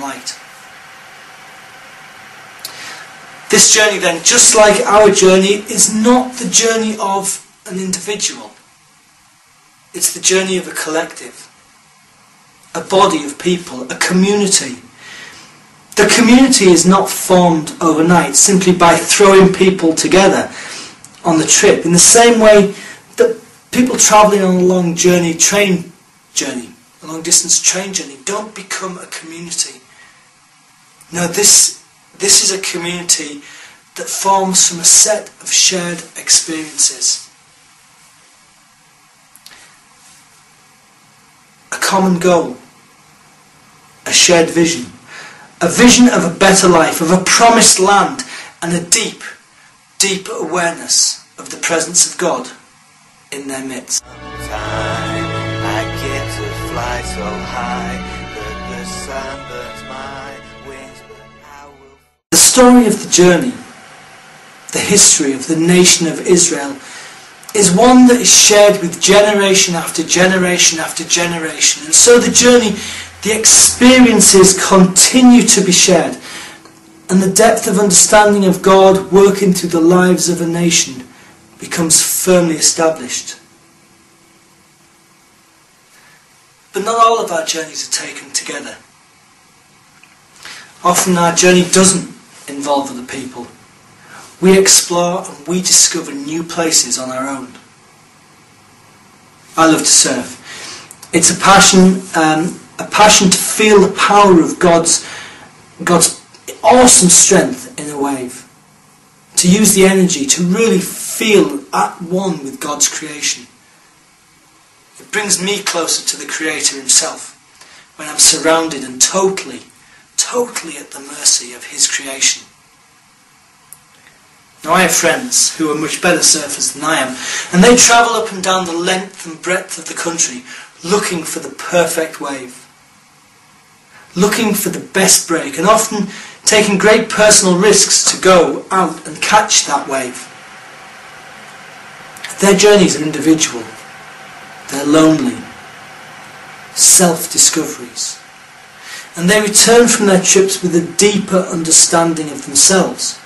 light. This journey then, just like our journey, is not the journey of an individual. It's the journey of a collective, a body of people, a community. The community is not formed overnight simply by throwing people together on the trip. In the same way that people travelling on a long distance train journey don't become a community. No, this is a community that forms from a set of shared experiences. A common goal, a shared vision, a vision of a better life, of a promised land, and a deep, deep awareness of the presence of God in their midst. I get to fly so high that the sun burns my wings, but I will... The story of the journey, the history of the nation of Israel, is one that is shared with generation after generation after generation. And so the journey, the experiences continue to be shared, and the depth of understanding of God working through the lives of a nation becomes firmly established. But not all of our journeys are taken together. Often our journey doesn't involve other people. We explore and we discover new places on our own. I love to surf. It's a passion to feel the power of God's awesome strength in a wave. To use the energy to really feel at one with God's creation. It brings me closer to the Creator himself when I'm surrounded and totally at the mercy of his creation. Now I have friends who are much better surfers than I am, and they travel up and down the length and breadth of the country looking for the perfect wave, looking for the best break, and often taking great personal risks to go out and catch that wave. Their journeys are individual, they're lonely, self-discoveries, and they return from their trips with a deeper understanding of themselves,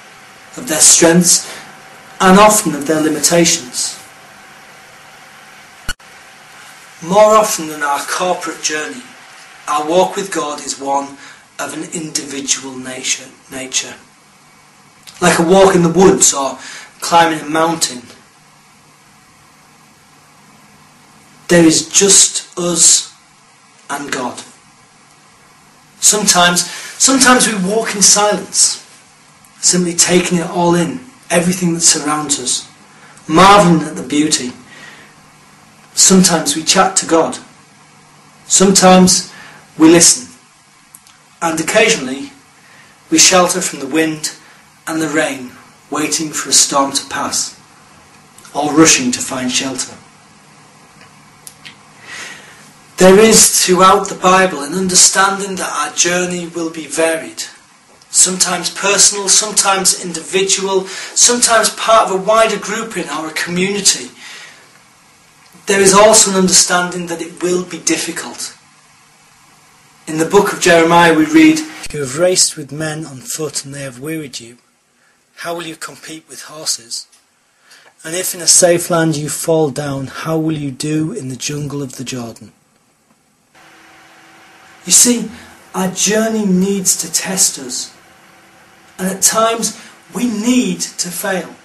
of their strengths, and often of their limitations. More often than our corporate journey, our walk with God is one of an individual nature. Like a walk in the woods or climbing a mountain. There is just us and God. Sometimes we walk in silence, simply taking it all in, everything that surrounds us, marvelling at the beauty. Sometimes we chat to God. Sometimes we listen. And occasionally we shelter from the wind and the rain, waiting for a storm to pass, or rushing to find shelter. There is throughout the Bible an understanding that our journey will be varied. Sometimes personal, sometimes individual, sometimes part of a wider grouping or a community. There is also an understanding that it will be difficult. In the book of Jeremiah we read, "You have raced with men on foot and they have wearied you. How will you compete with horses? And if in a safe land you fall down, how will you do in the jungle of the Jordan?" You see, our journey needs to test us. And at times we need to fail.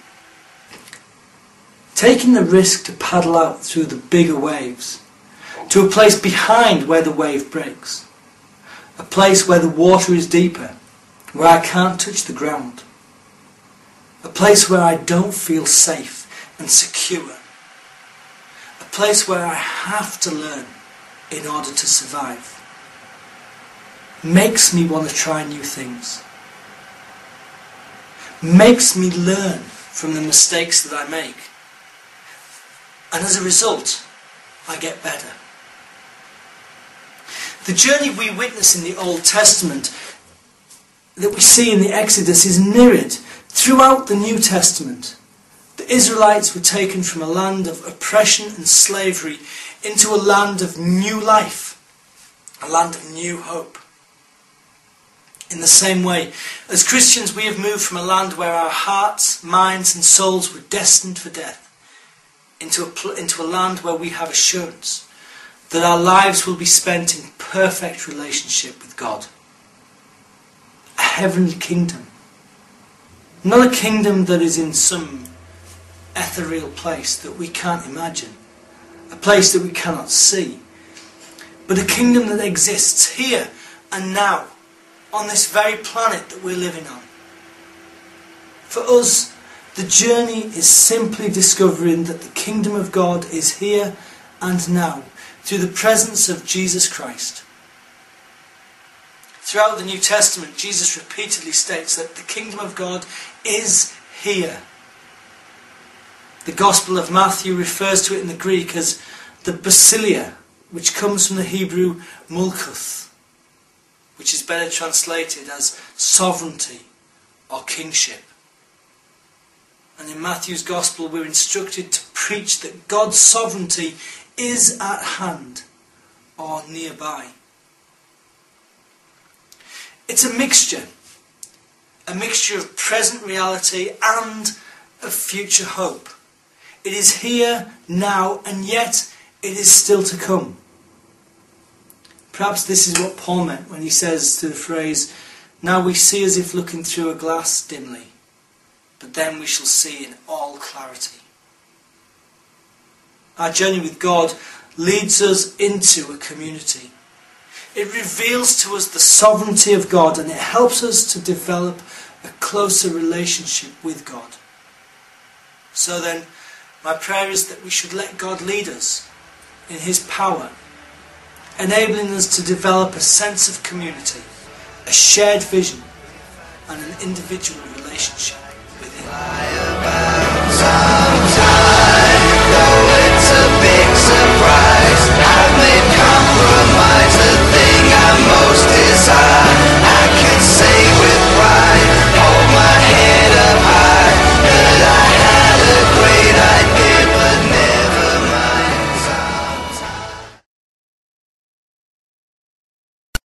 Taking the risk to paddle out through the bigger waves, to a place behind where the wave breaks, a place where the water is deeper, where I can't touch the ground, a place where I don't feel safe and secure, a place where I have to learn in order to survive, makes me want to try new things, makes me learn from the mistakes that I make. And as a result, I get better. The journey we witness in the Old Testament, that we see in the Exodus, is mirrored throughout the New Testament. The Israelites were taken from a land of oppression and slavery into a land of new life, a land of new hope. In the same way, as Christians we have moved from a land where our hearts, minds and souls were destined for death into a land where we have assurance that our lives will be spent in perfect relationship with God. A heavenly kingdom. Not a kingdom that is in some ethereal place that we can't imagine. A place that we cannot see. But a kingdom that exists here and now, on this very planet that we're living on. For us, the journey is simply discovering that the kingdom of God is here and now, through the presence of Jesus Christ. Throughout the New Testament, Jesus repeatedly states that the kingdom of God is here. The Gospel of Matthew refers to it in the Greek as the basileia, which comes from the Hebrew mulkuth, which is better translated as sovereignty or kingship. And in Matthew's Gospel we're instructed to preach that God's sovereignty is at hand or nearby. It's a mixture of present reality and of future hope. It is here now, and yet it is still to come. Perhaps this is what Paul meant when he says to the phrase, "Now we see as if looking through a glass dimly, but then we shall see in all clarity." Our journey with God leads us into a community. It reveals to us the sovereignty of God, and it helps us to develop a closer relationship with God. So then, my prayer is that we should let God lead us in His power, enabling us to develop a sense of community, a shared vision, and an individual relationship with Him.